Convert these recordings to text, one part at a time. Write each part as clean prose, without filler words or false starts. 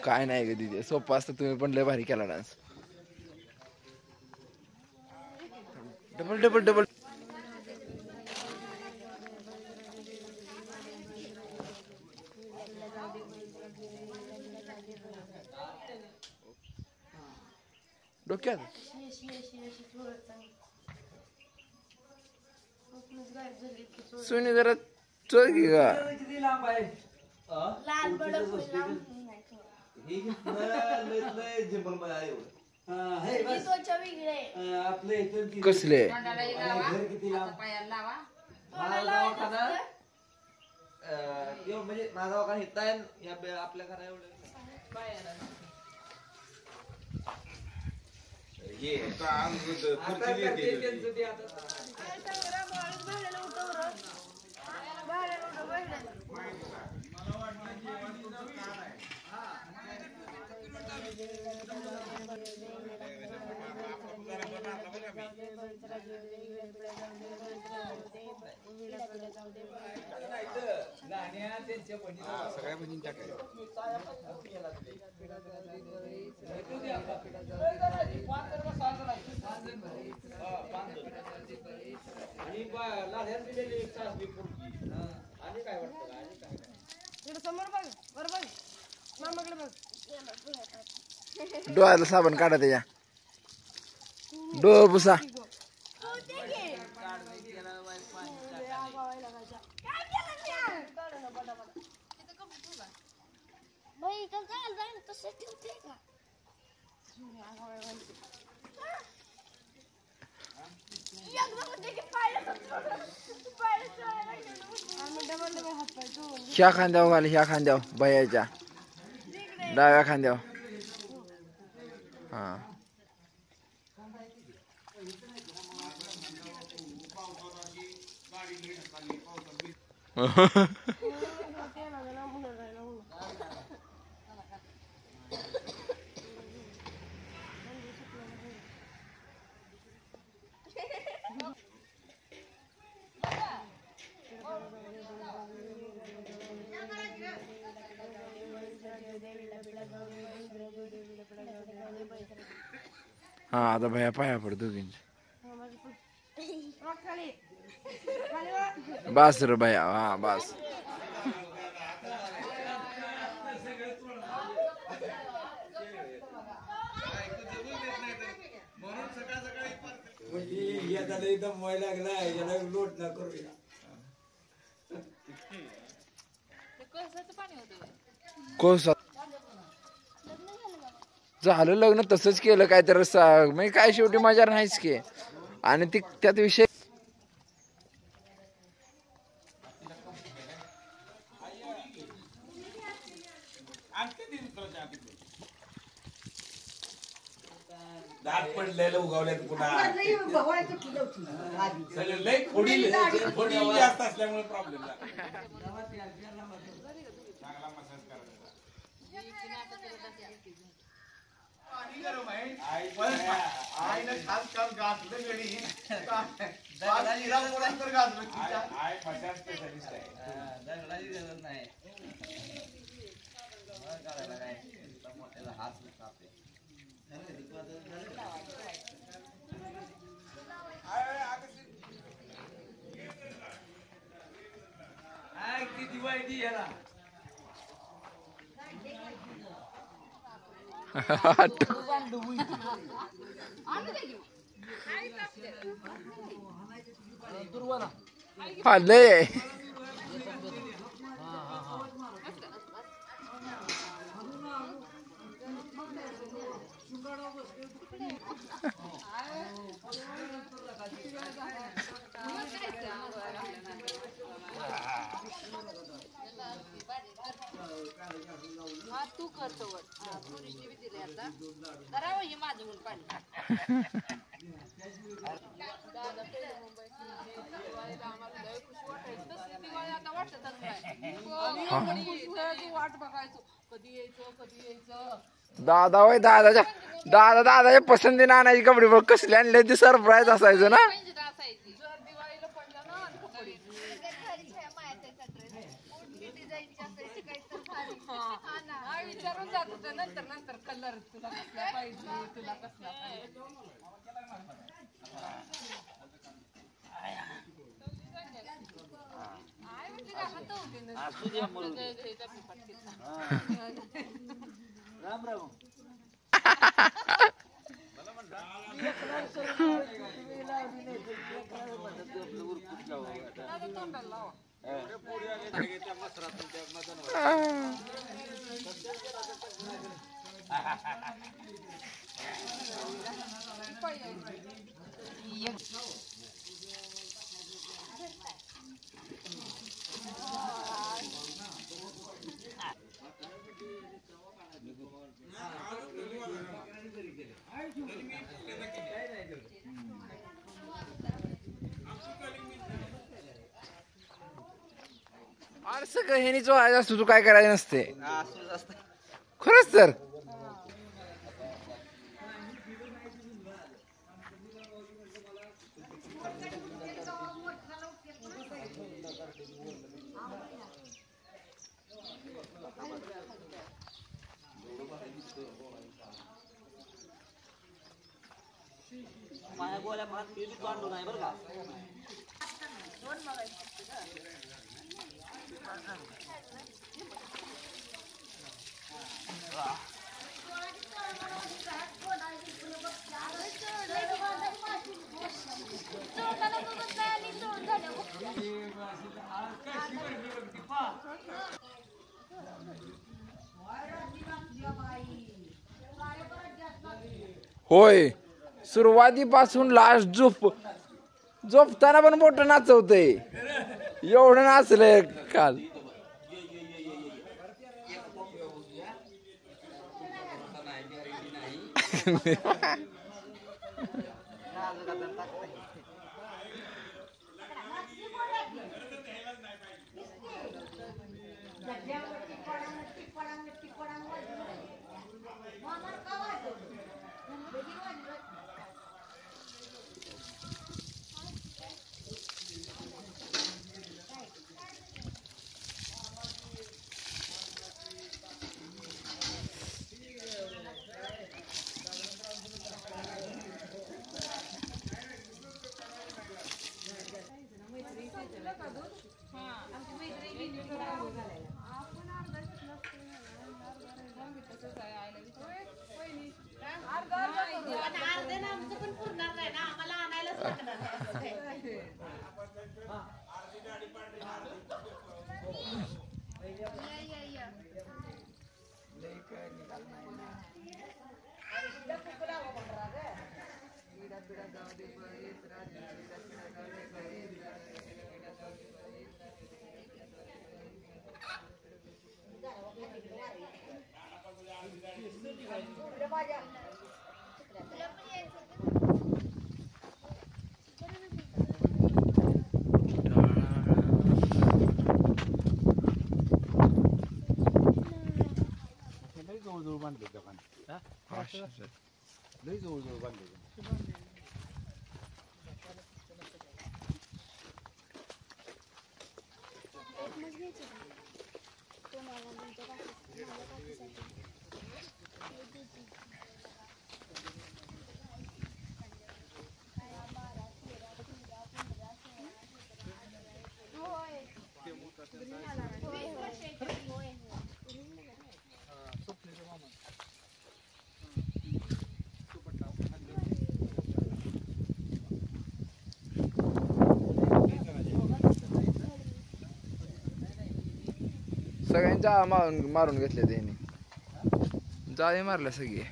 काय नाही ग दीदी, सोपं असतं. तुम्ही पण लय भारी केला डान्स. Double double double. डोक्यात सुनी जरा चल की का कसले म्हणजे माझा वाका हिता आपल्या घरा एवढं सगळ्या बहिणी टाकायचं. डोळ्याला साबण काढा त्याच्या. डोळ पुसा. ह्या खांद्यावर घाल, ह्या खांद्यावर भयाच्या डाव्या खांद्यावर. हा हा आता भया पाया पड दोघींची. बस रे भया, हा बस. कोळसा झालं लग्न तसंच केलं काय तर म्हणजे काय शेवटी मजा नाहीच की. आणि ती त्यात विषय दात पडलेलं उगवल्यात पुन्हा लय फोडी जास्त असल्यामुळे प्रॉब्लेम झाला. चांगला मसाज करायचा. आईनं खास काम घातलं गडी आई मसाज स्पेशलिस्ट आहे. दगडाची गरज नाही. मोठ्याला हात कापते. किती वाईट याला लय तू करतो टुरिस्टने बी दिले आता जरा हे माझं म्हणून पाणी वाट बघायचो कधी यायचं. दादाच्या पसंतीने आणायची कपडे बघ कसले आणले ते सरप्राईज असायचं ना. दिवाळीला पडलं ना हा विचारून जात होतं नंतर कलर तुला कसला पाहिजे तुला कसला पाहिजे. असू द्या म्हणून. राम राम. अरे सगळं ह्यानीच व्हायचं असतं, तू काय करायचं नसते. असंच असतं. खरंच तर माझ्या गोळ्या भात मी बी काढलो नाही बरं का. होय, सुरुवातीपासून लास्ट झोपताना पण मोठं नाचवतंय. एवढं नाचलंय काल. जवळ बांधले दुकान. लई जवळ बांधले. सगळ्यांच्या मारून घेतले त्यांनी. जाळे मारले सगळे.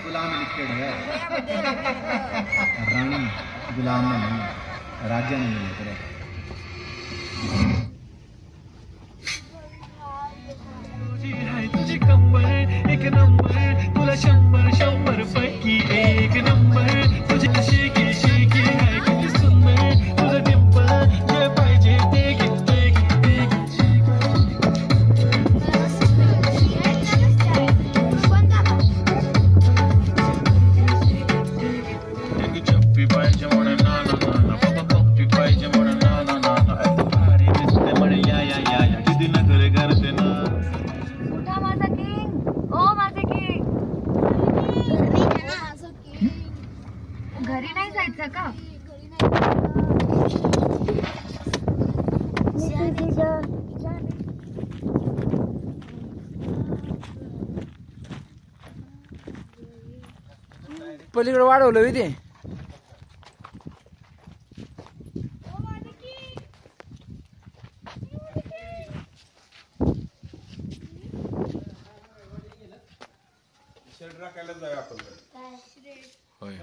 गुलाम लिखित है रानी गुलाम नहीं राज्य नहीं है. तुझी कंबर एक नंबर तुला 100 पैकी एक नंबर तुझी शिकी शिकी है किती सुंदर तुझं डिंपल जे पाहिजे ते घे. पलीकडे वाढवलं होय ते. शर्ट राखायला जाऊया आपण. होय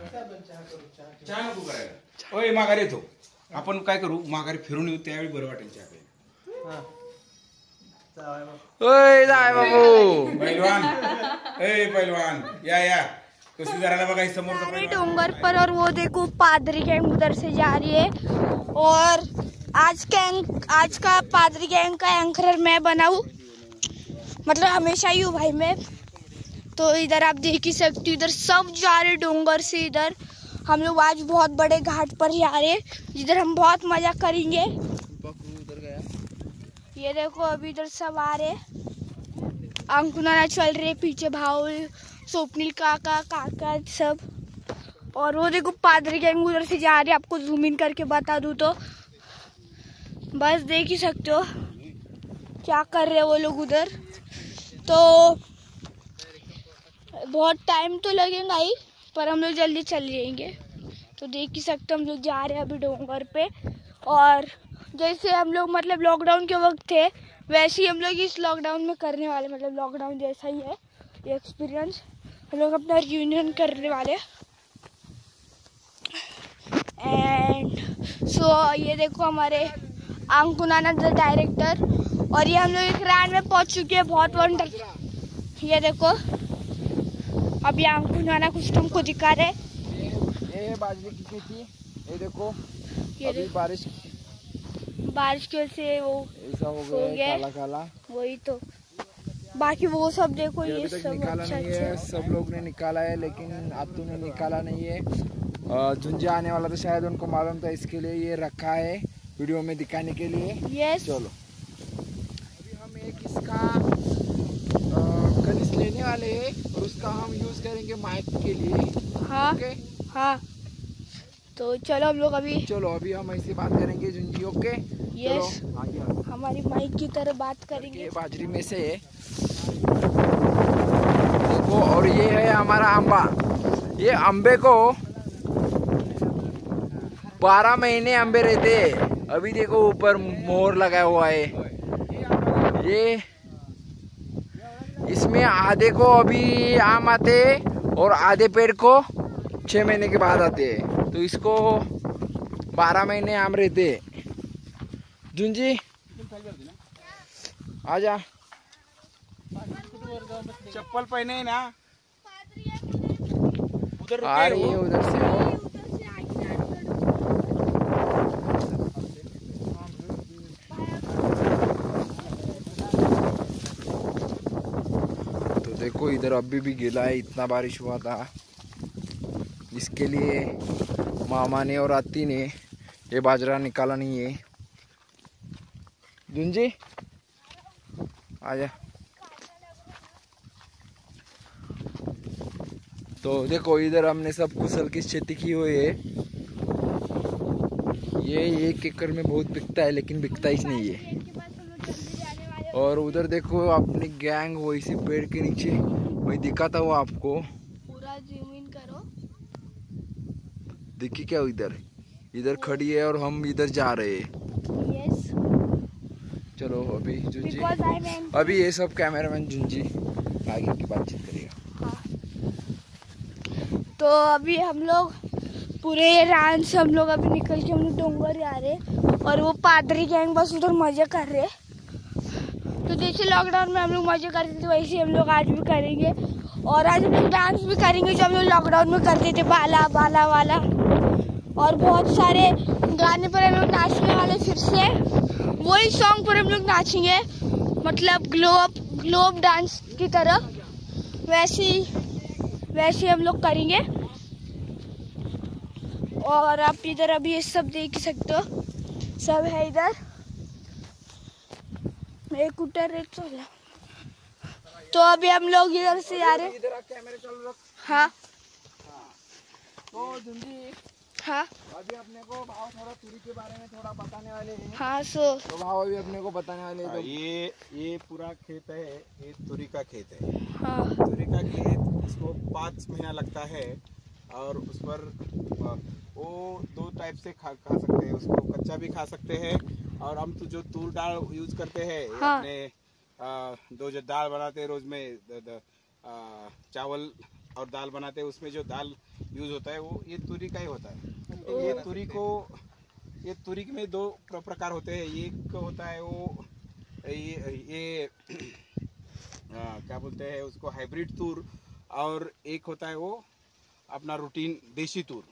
चहा नको करायला. ओय माघारी येतो आपण. काय करू, माघारी फिरून येऊ, त्यावेळी बरं वाटेल चहा प्यायला. ओय जाय बाबू. पहिलवान, ए पहिलवान, या कुश्ती करायला बघा समोर. अरे डोंगर पर, और वो देखो पादरी गैंग उधर से जा रही है। और आज का पादरी गैंग का एंकर मैं बनाऊं, मतलब हमेशा ही हूँ भाई मैं। तो इधर आप देख ही सकते हो, इधर सब जा रहे डोंगर से। इधर हम लोग आज बहुत बड़े घाट पर जा रहे हैं, जिधर हम बहुत मजा करेंगे। ये देखो अभी इधर सब आ रहे, अंकुनाना चल रहे, पीछे भाव, स्वप्निल काका सब। और वो देखो पादरी गैंग उधर से जा रहे, आपको जूम इन करके बता दूं तो बस देख ही सकते हो क्या कर रहे हैं वो लोग उधर। तो बहुत टाइम तो लगेगा ही, पर हम लोग जल्दी चल जाएंगे। तो देख ही सकते हो हम लोग जा रहे हैं अभी डोंगर पे। और जैसे हम लोग मतलब लॉकडाउन के वक्त थे, वैसे ही हम लोग इस लॉकडाउन में करने वाले, मतलब लॉकडाउन जैसा ही है ये एक्सपीरियंस। हम लोग अपना रियूनियन करने वाले। एंड सो ये देखो हमारे अंकुनाना द डायरेक्टर। और ये हम लोग एक राउंड में पहुंच चुके हैं, बहुत वंडर। ये देखो अब ये अंकुनाना कुछ तुमको दिखा रहे। ये बाजरे की खेती, ये देखो ये अभी बारिश की वजह से वो ऐसा हो हो गया गया। काला। वही तो, बाकी वो सब देखो, ये ये अभी तक सब निकाला अच्छा नहीं है, अच्छा। सब लोग ने निकाला है, लेकिन आतू ने निकाला नहीं है। झुंझा आने वाला तो शायद उनको मालूम था, इसके लिए ये रखा है वीडियो में दिखाने के लिए। यस, चलो अभी हम एक इसका कलिस लेने वाले हैं, और उसका हम यूज करेंगे माइक के लिए। हाँ ओके हाँ। तो चलो हम लोग अभी, चलो अभी हम ऐसे बात करेंगे झुंझी। ओके यस, चलो आगे आओ। हमारी माइक की तरह बात करेंगे। ये बाजरी में से है देखो, और ये है हमारा अम्बा। ये अम्बे को 12 महीने अम्बे रहते हैं। अभी देखो ऊपर मोहर लगा हुआ है। ये इसमें आधे को अभी आम आते हैं, और आधे पेड़ को 6 महीने के बाद आते हैं। तो इसको 12 महीने आम रहते हैं। झुंझी आजा। चप्पल पहने है ना, उधर आ रही है उधर से वो। तो देखो इधर अभी भी गिला है, इतना बारिश हुआ था। इसके लिए मामा ने और आती ने ये बाजरा निकाला नहीं है। झुंझी आजा। तो देखो इधर हमने सब कुशल की खेती की हुई है। ये 1 एकड़ में बहुत बिकता है, लेकिन बिकता ही नहीं है। और उधर देखो अपनी गैंग वो इसी पेड़ के नीचे, वही दिखाता हुआ आपको। पूरा जूम इन करो। दिखी क्या इधर खड़ी है, और हम इधर जा रहे हैं। यस, चलो अभी झुंझी, बिकॉज आई एम, अभी ये सब कैमरामैन झुंझी आगे की बातचीत करेगा। तो अभी हम लोग पूरे रान से हम लोग अभी निकल के हम लोग डोंगर जा रहे हैं। और वो पादरी गैंग बस उधर मजे कर रहे हैं। तो जैसे लॉकडाउन में हम लोग मजे करते थे, वैसे हम लोग आज भी करेंगे। और आज हम लोग डांस भी करेंगे, जो हम लोग लॉकडाउन में करते थे, बाला बाला वाला। और बहुत सारे गाने पर हम लोग नाचने वाले, फिर से वही सॉन्ग पर हम लोग नाचेंगे, मतलब ग्लोब डांस की तरह। वैसे हम लोग करेंगे। और आप इधर अभी ये सब देख सकते हो, सब है इधर। एक उतर है तो अभी हम लोग इधर से आ रहे हैं। इधर कैमरे चालू रख। हाँ तो झुंझी हाँ अभी अपने को भाव थोड़ा तुरी के बारे में थोड़ा बताने वाले हैं। हाँ। तो भाव अभी अपने को बताने वाले हैं। तो ये पूरा खेत है, ये तुरी का खेत है। हाँ तुरी का खेत, इसको 5 महीना लगता है और उस पर वो 2 टाइप से खा सकते हैं, उसको कच्चा भी खा सकते हैं। और हम तो जो तूर दाल यूज करते हैं हाँ। अपने जो दाल बनाते हैं रोज में चावल और दाल बनाते हैं, उसमें जो दाल यूज होता है वो ये तुरी का ही होता है। ये तुरी में 2 प्रकार होते हैं। एक होता है वो ये क्या बोलते हैं उसको, हाइब्रिड तूर, और एक होता है वो अपना रूटीन देसी तूर।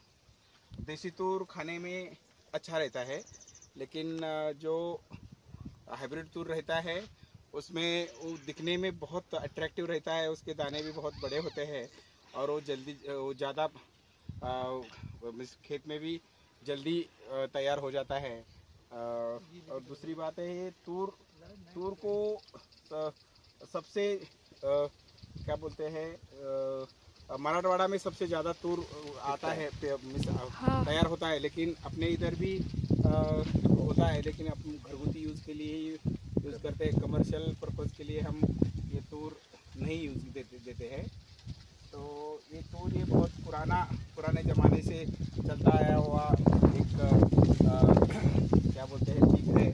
देसी तूर खाने में अच्छा रहता है, लेकिन जो हाइब्रिड तूर रहता है उसमें वो दिखने में बहुत अट्रैक्टिव रहता है, उसके दाने भी बहुत बड़े होते हैं और वो ज़्यादा खेत में भी जल्दी तैयार हो जाता है। और दूसरी बात है ये तूर को सबसे क्या बोलते हैं, मराठवाड़ा में सबसे ज़्यादा तूर आता है, तैयार होता है। लेकिन अपने इधर भी होता है, लेकिन अपन घरगुती यूज़ के लिए यूज़ करते हैं। कमर्शियल पर्पज़ के लिए हम ये तूर नहीं यूज़ देते हैं। तो ये तूर ये बहुत पुराने ज़माने से चलता आया हुआ एक क्या बोलते हैं चीज़ है।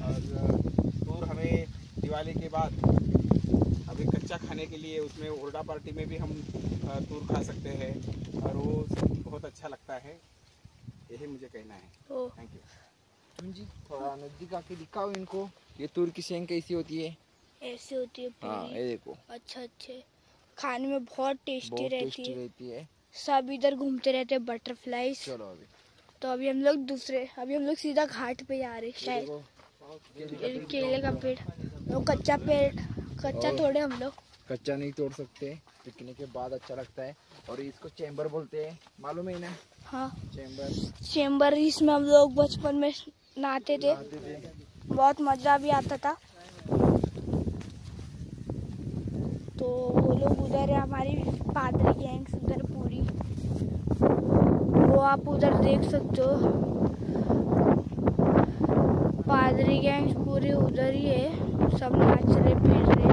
और तूर हमें दिवाली के बाद अभी कच्चा खाने के लिए, उसमें उर्डा पार्टी में भी हम तूर खा सकते हैं और वो बहुत अच्छा लगता है। यही मुझे कहना है। Thank you. जी थोड़ा नजदीक आके दिखाओ इनको, ये तूर की सेंग कैसी होती है। ऐसे होती है हाँ पूरी। ये देखो, अच्छा खाने में बहुत टेस्टी रहती है। सब इधर घूमते रहते हैं बटरफ्लाईज। चलो अभी तो अभी हम लोग सीधा घाट पे जा रहे हैं शायद। ये केले का पेड़, वो कच्चा तोड़े हम लोग। कच्चा नहीं तोड़ सकते, पिकने के बाद अच्छा लगता है। और इसको चेंबर बोलते हैं, मालूम है ना। हाँ चेंबर इसमें हम लोग बचपन में नहाते थे, बहुत मजा भी आता था। तो वो लोग उधर है, हमारी पादरी गैंग्स उधर पूरी, वो आप उधर देख सकते हो। पादरी गैंग्स पूरी उधर ही है, सब नाच रहे पीट रहे,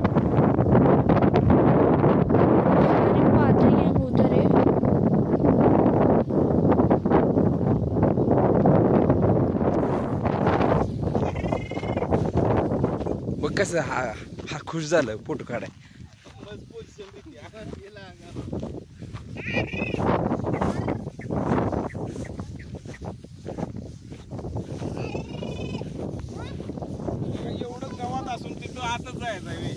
सारी पादरी गैंग उधर है। बघ कसं हा खुश झालं फोटो काढाय। एवढं गावात असून तिथं आतच जायचं आहे।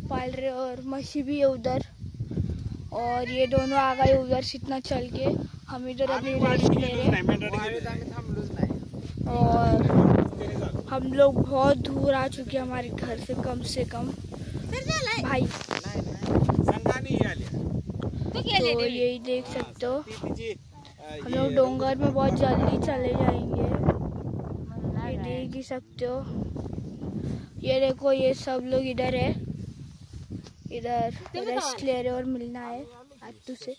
पाल रहे और मछली भी है उधर। और ये दोनों आ गए उधर से इतना चल के, हम इधर अभी रेस्ट ले रहे हैं। और हम लोग बहुत दूर आ चुके हैं हमारे घर से कम भाई। तो यही देख सकते हो, हम लोग डोंगर में बहुत जल्दी चले जाएंगे, ये देख ही सकते हो। ये देखो ये सब लोग इधर है, इधर रेस्ट ले रहे और मिलना है आत्तू से,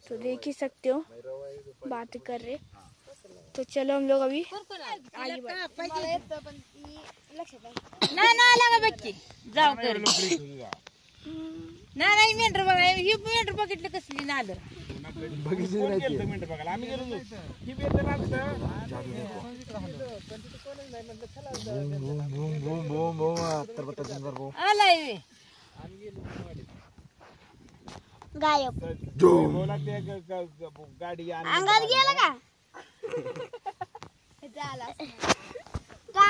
तो देख ही सकते हो बातें कर रहे। तो चलो हम लोग अभी आगे नाही मेंढर बघा, ही मेंढर बघितलं कसली नादर आलाय गायब गाडी अंगात गेला का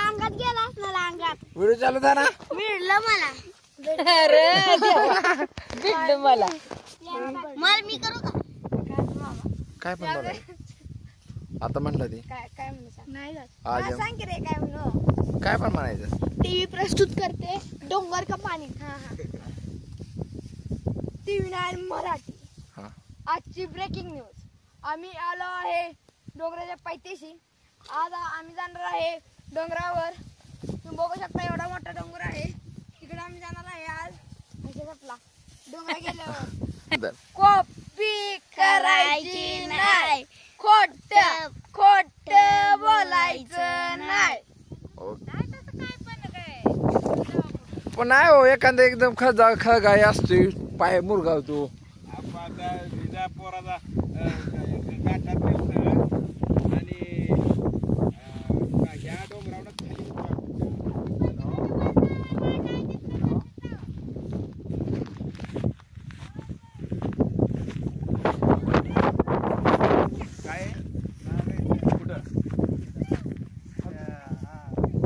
अंगात गेला असणार, अंगात व्हिडिओ चालू था ना, मिळलं मला मी करू का काय पण बघा आता म्हणलं ते काय म्हणू नाही आज सांग की रे काय म्हणू, काय पण म्हणायचं। टीव्ही प्रस्तुत करते डोंगर का पाणी। टीव्ही 9 मराठी हा आजची ब्रेकिंग न्यूज। आम्ही आलो आहे डोंगराच्या पायथ्याशी, आज आम्ही जाणार आहे डोंगरावर, तुम्ही बघू शकता एवढा मोठा डोंगर आहे. तिकडे आम्ही जाणार आहे आज. आपला डोंगर गेल्यावर कॉपी करायची नाही, खोट खोट बोलायचं नाही. पण नाही हो, एखादा एकदम खळगाय असतोय, पाय मुरगावतो. आता विजा पोराचा गाठात नेलं आणि ह्या डोंगरावर खाली काय कुठं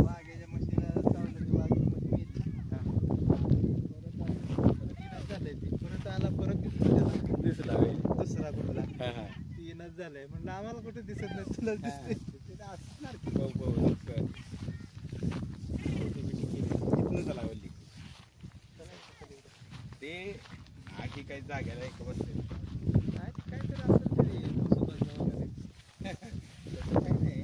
वाघ्याच्या म्हशीला चावलं, वाघ परत आला, परत दिसला दुसरा कुठला हा हा तीनच झालंय. म्हणलं आम्हाला कुठे दिसत नाही, तुला दिसते. ते आधी काही जाग्याला एक बसले काहीतरी असेल तरी सुभाषराव वगैरे. तसं काही नाही.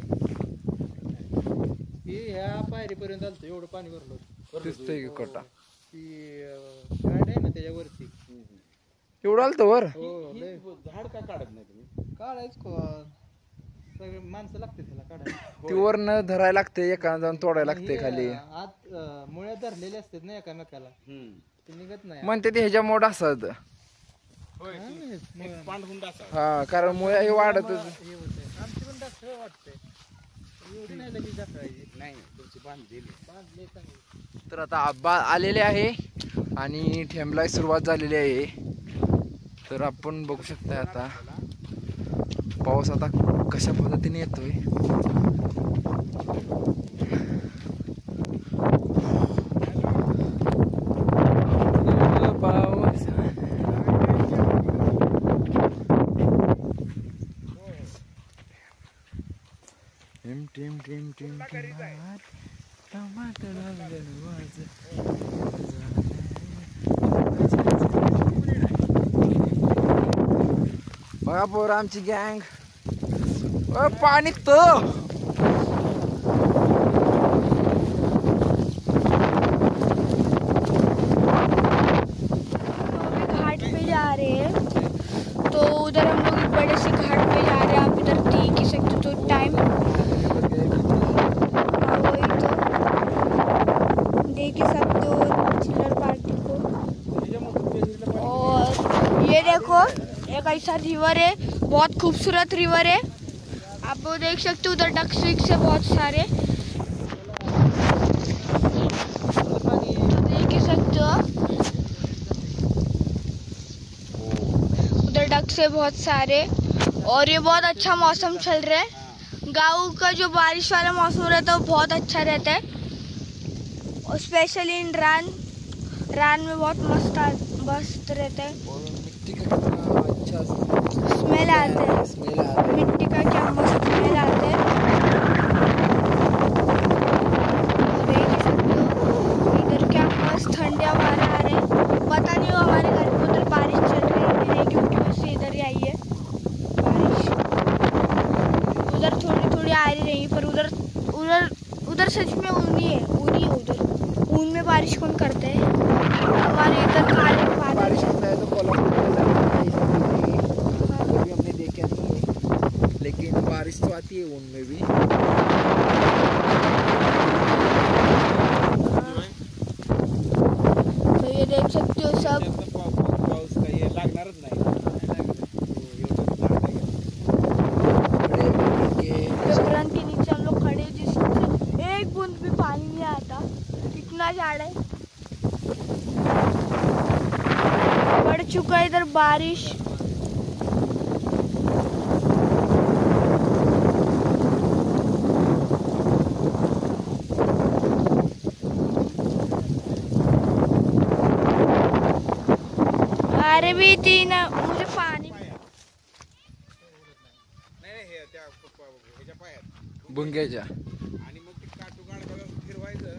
हे ह्या पायरीपर्यंत आलतो, एवढं पाणी भरलं. दिसतोय की कोटा ती गाड आहे ना त्याच्यावरती. एवढं आलं वर. हो लय झाड का काढत नाही तुम्ही? काढायच कोण, सगळे माणसं लागते त्याला काढायला. ती वर न धरायला लागते, एका जाऊन तोडायला लागते खाली. आत मुळ्या धरलेले असतात ना एकामेकाला, ते निघत नाही. म्हणते ते ह्याच्या मोठ असत. होय एक पांढरुंड असा हा, कारण मुळे हे वाढतच. हे होतंय. आमची पण दाखल वाटतंय, एवढी नाही लगेच दाखवायची. नाही तुमची बांधलेली बांधले चांगली. तर आता आब्बा आलेले आहे आणि ठेंबला सुरुवात झालेली आहे. तर आपण बघू शकता आता पाऊस आता कशा पद्धतीने येतोय. पाऊस टिम टिम टिम टिम बघा पोर आमची गँग. पाणी तर घाट पे जा रहे हैं, तो उधर हम लोग एक बड़े से घाट पे जा रहे हैं. आप इधर देख ही सकते हो तो टाइम, वही तो देख ही सकते हो चिल्लर पार्टी को. और ये देखो एक ऐसा रिवर है, बहुत खूबसूरत रिवर है. आप वो देख सकते हो उधर डक्स विक्स है बहुत सारे, देख ही सकते हो. उधर डक्स है बहुत सारे. और ये बहुत अच्छा मौसम चल रहा है. गाँव का जो बारिश वाला मौसम रहता है वो बहुत अच्छा रहता है. और स्पेशली इन रान में बहुत मस्त रहता है. मिट्टी का कितना अच्छा स्मेल आता है, स्मेल आता है. मिट्टी का क्या मस्त स्मेल आता है. देख सकते हो इधर क्या मस्त ठंडे हवा आ रहे हैं. पता नहीं वो हमारे घर पे उधर बारिश चल रही है नहीं, क्योंकि वैसे इधर ही आई है बारिश. उधर थोड़ी थोड़ी आ रही रही, पर उधर उधर उधर सच में ऊनी है उधर. ऊन में बारिश कौन करते है? हमारे इधर काले बारिश होता है तो कोल्हापुर में भी हमने देखा नहीं है, लेकिन बारिश तो आती है उनमें भी. तो ये देख सकते हो सब. पाऊस काही लागणारच नाही. जबरन के नीचे हम लोग खड़े, जिससे एक बूंद भी पानी नहीं आता. कितना झाड़ है, बढ़ चुका है इधर बारिश. अरे भी तीन मुझे पानी नाही हे त्या ह्याच्या पायात बुंग्याच्या. आणि मग ते काटू गाड फिरवायचं.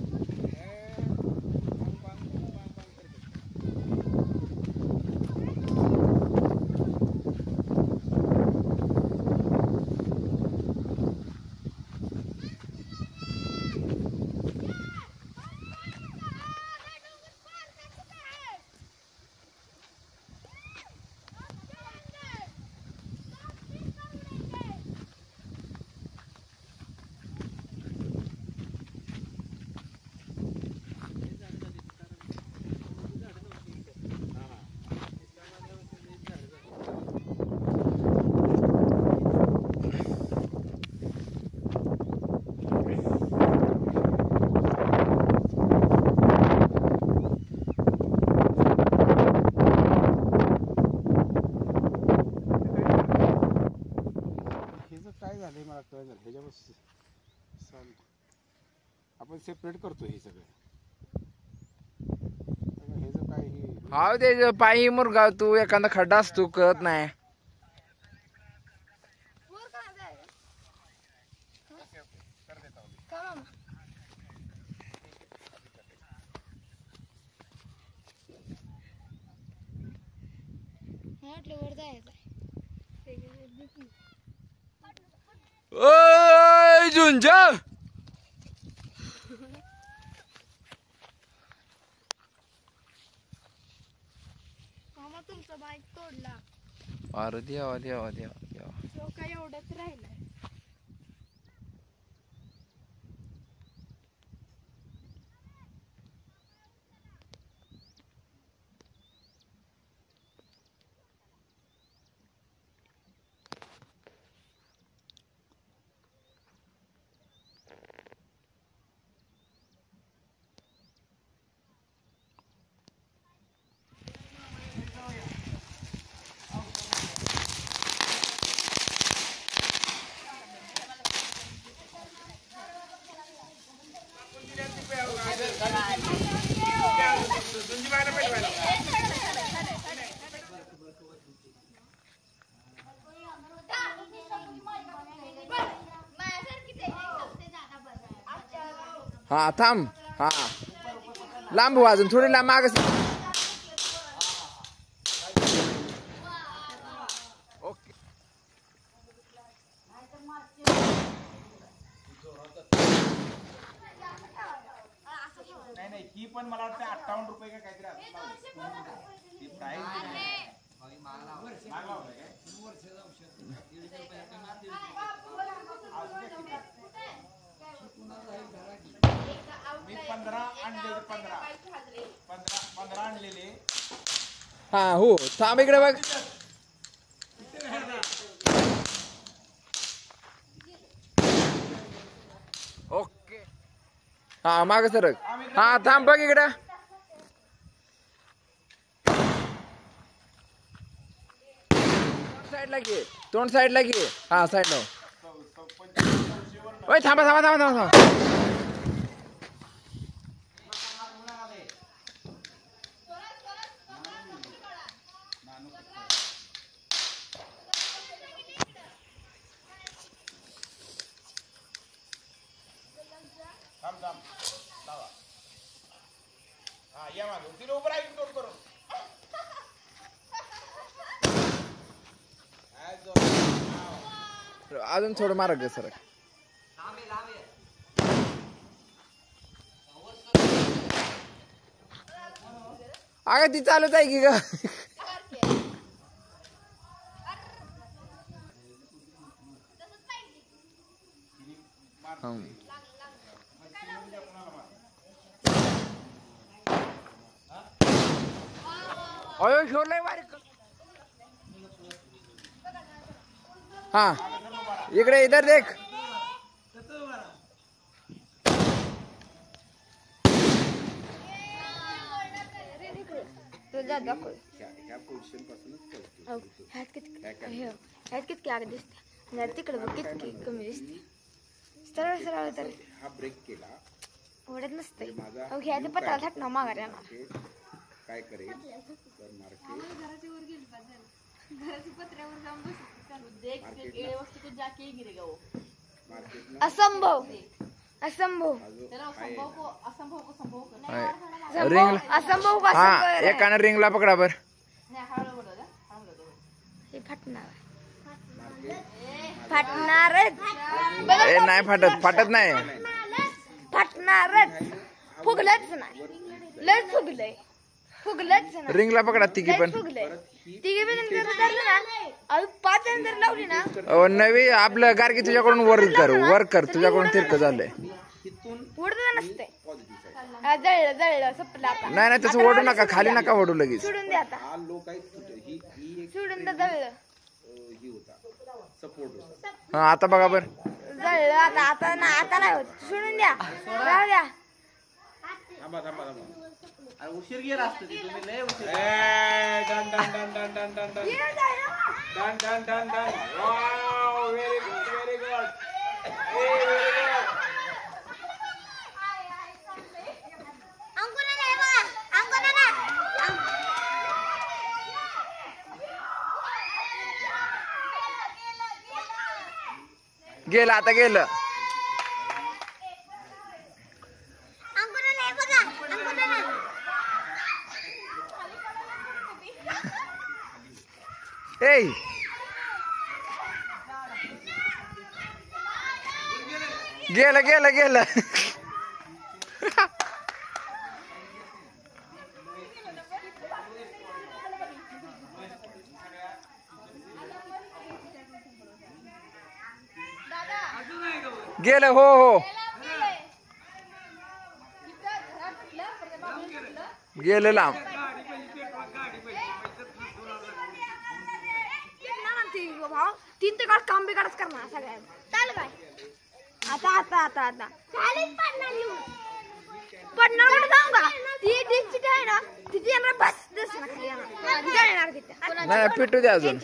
आपण सेपरेट करतो हे सगळं. हे जो काय हे हा ते पायी मुरगा तू एखादा खड्डा असतो कळत नाही. ओय झुंजा तुमचा बाईक तोडला. अरे देवा देवा देवा देवा. तो काय एवढंच राहिलाय. हा थांब. हा लांब हो अजून थोडी लांब माग. ओके. नाही ही पण मला वाटतं 58 रुपये का काहीतरी मी 15 आणलेले. हा हो थांब इकडे बघ. ओके. हा माग सरक. हा थांब बघ इकडे. साईडला घे. तोंड साईडला घे. हा साईडला. ओय थांबा थांबा थांबा थांबा थांबा. अजून थोडं मारा ग सर. अगं ती चालूच आहे की ग. अयो शोरलाय बारीक. हा इकडे इधर देख. तिकडे बघ किती कमी दिसते. सरळ सरळ तर हा ब्रेक केला ओढत नसते. घ्यायचं पत्रा थाटणं माघार येणार. काय करेल तर मार्केट असंभव असंभव रिंग. असंभव हा एकानं रिंगला पकडा बर. हे फाटणार फाटणारच. ए नाही फाटत. फाटत नाही. फाटणारच. फुगलंच नाही. लय फुगलंय. फुगलंच नाही. रिंगला पकडा तिघी पण. फुगलंय. तिघी पण धरलं ना. अजून 5 जण लावली ना. नवी आपलं गारकी तुझ्याकडून वर कर. तुझ्याकडून तिरकं झालंय. उडत नसते. जळलं जळलं संपलं आता. नाही नाही तसं ओढू नका. खाली नका ओढू लगेच. सोडून द्या आता. सोडून द्या. जळलं. हा आता बघा बर. जळलं आता. आता ना आता नाही होत. सोडून द्या. राहू द्या. उशीर गेला असतो तुम्ही लय उशीर. Done done done done done done done done done done done. Wow very good very good. Very good. गेलं आता गेलं. ए गेलं गेलं गेलं. गेलं हो हो गेलं लांब. तीन ते काम बिघाडच करणार सगळ्यांना. चाल काय आता आता आता आता पडणार कुठे जाऊ का? ती डिस्ट्रिक्ट आहे ना तिथे येणार बस नाही पिटू दे अजून.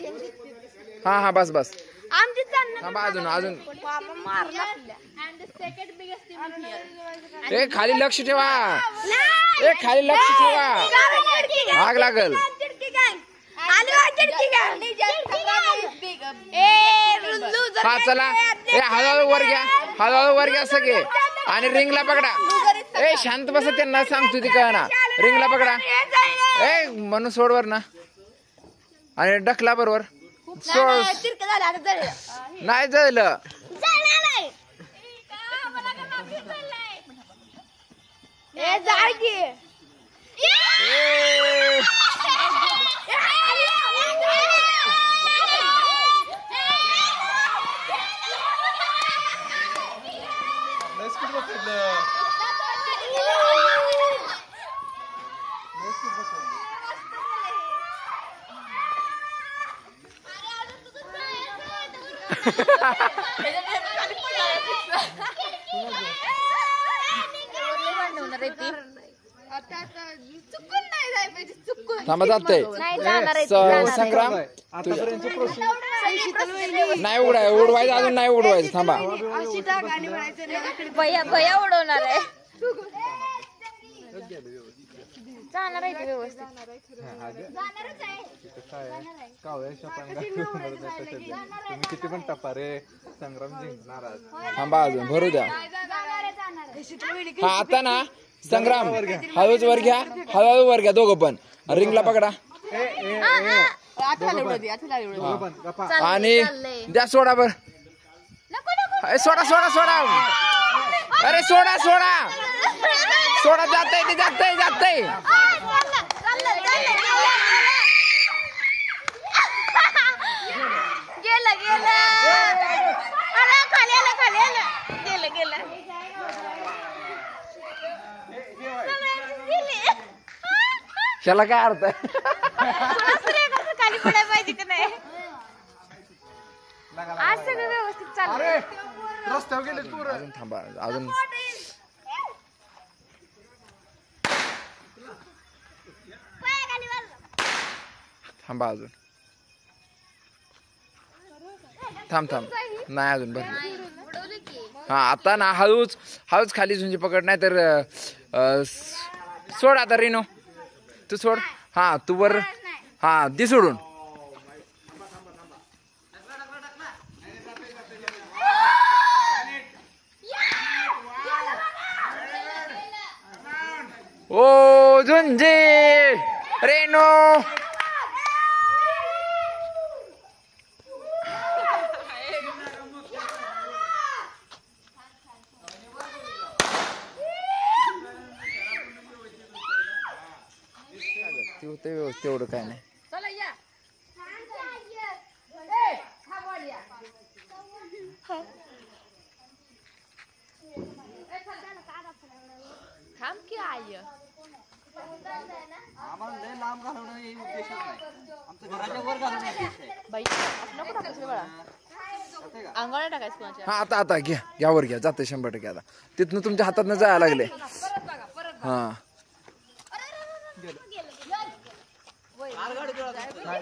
हा हा बस बस आमची थांबा अजून अजून. मारला. ए खाली लक्ष ठेवा. ए खाली लक्ष ठेवा. आग लागल. हा चला. ए हळूहळू वर घ्या. हळूहळू वर घ्या सगळे आणि रिंगला पकडा. ए शांत बसा त्यांना सांगतो ती कळना. रिंगला पकडा. ए म्हणून सोड वर ना आणि ढकला बरोबर. नाही जळलं. थांबा जाते संग्राम. नाही उडवायचं अजून नाही उडवायचं. थांबा भैया उडवणार आहे. जाणार आहे व्यवस्थित. तुम्ही किती पण टपा रे संग्राम जिंकणार. थांबा अजून भरू द्या. हा आता ना संग्राम हळूच वर घ्या. हळूहळू वर घ्या दोघं पण. रिंगला पकडा आणि द्या सोडा बर. सोडा सोडा सोडा. अरे सोडा सोडा सोडा. जातंय ते जातंय जातंय. गेलं गेलं. खाली आलं खाली आलं. गेलं गेलं. ह्याला काय अर्थ आहे. खाली पडायला पाहिजे का नाही. आज सगळं व्यवस्थित चाललंय. रस्त्यावर गेले पूर्ण. अजून थांबा अजून. थांबा अजून. थांब थांब नाही अजून भरलं. हा आता ना हळूच हळूच खाली झुंजी पकड. नाही तर सोड आता रिनो तू सोड. हा तू वर. हा ती सोडून. ओ झुंजी रेनो. ते होते व्यवस्थित एवढं काय नाही. थांब की आय आम्हाला लय लांब घालवणं हे उद्देश नाही. आमच्या घराच्या वर घालवणं बाई नको टाकायचं बाळा. अंगाला टाकायचं कोणाच्या. हा आता आता घ्या घ्या वर घ्या. जाते 100% आता. तिथनं तुमच्या हातातनं जायला लागले. हा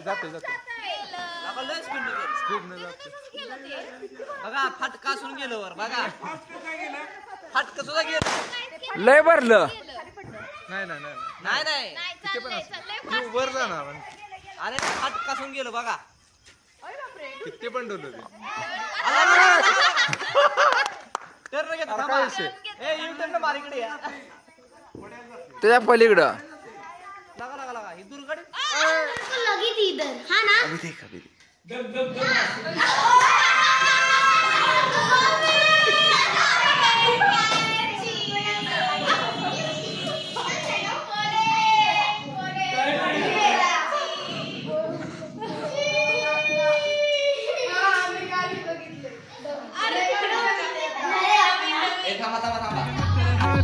जाते जाते. बघा फाटका असून गेलो वर. बघा फाटका सुद्धा गेलं. लय भरलं. नाही नाही नाही नाही तिथे पण असं वर जाणार. अरे फाटका असून गेलो बघा. किती पण डोलवते. त्याच्या पलीकडं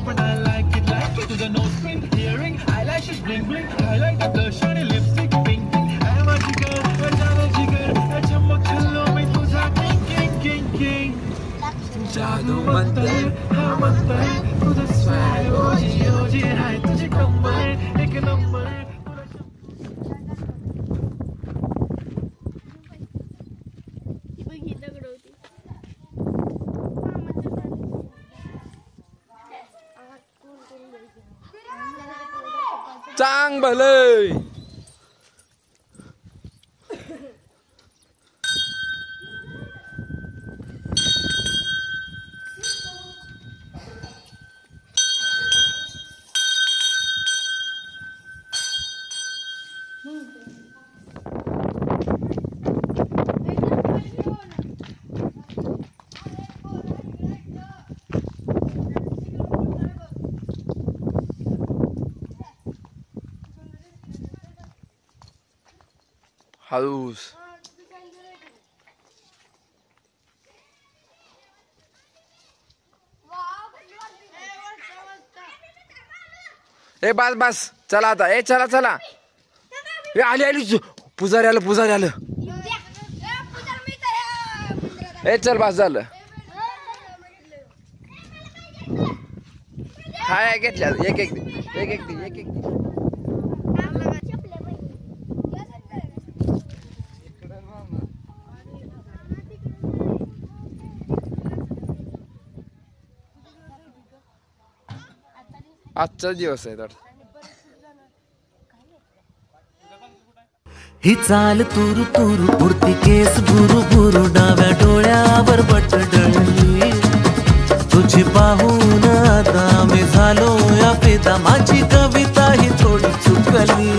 But I like it to the nose pin, earring, eyelashes bling bling. I like the blush on your lipstick, pink pink. I'm a jigger, a jigger, a चमक चलो मैं तुझा king king king. जादू मंतर हा मंतर तुझा swag ओजी हाय तुझी कमर एक नंबर. चांग भलय. हळूस. ए बस बस चला आता. ए चला चला. ए आली आली पुजारी आलं. ए चल बस झालं. हाय घेतल्या एक आजचा दिवस आहे तर. ही चाल तुरु तुरु उडती केस बुरु बुरु डाव्या डोळ्यावर बट डळली. तुझी पाहून आता मी झालो या फिदा. माझी कविता ही थोडी चुकली.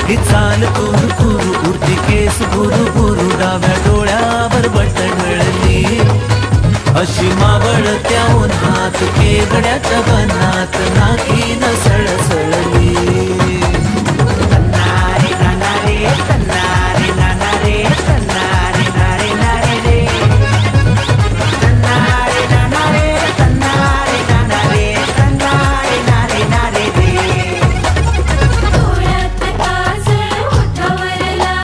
ही चाल तुरु तुरु उडती केस बुरु बुरु डाव्या डोळ्यावर बट डळली. अशी मावळत्या उन्हात केवड्याच्या बनात नाकी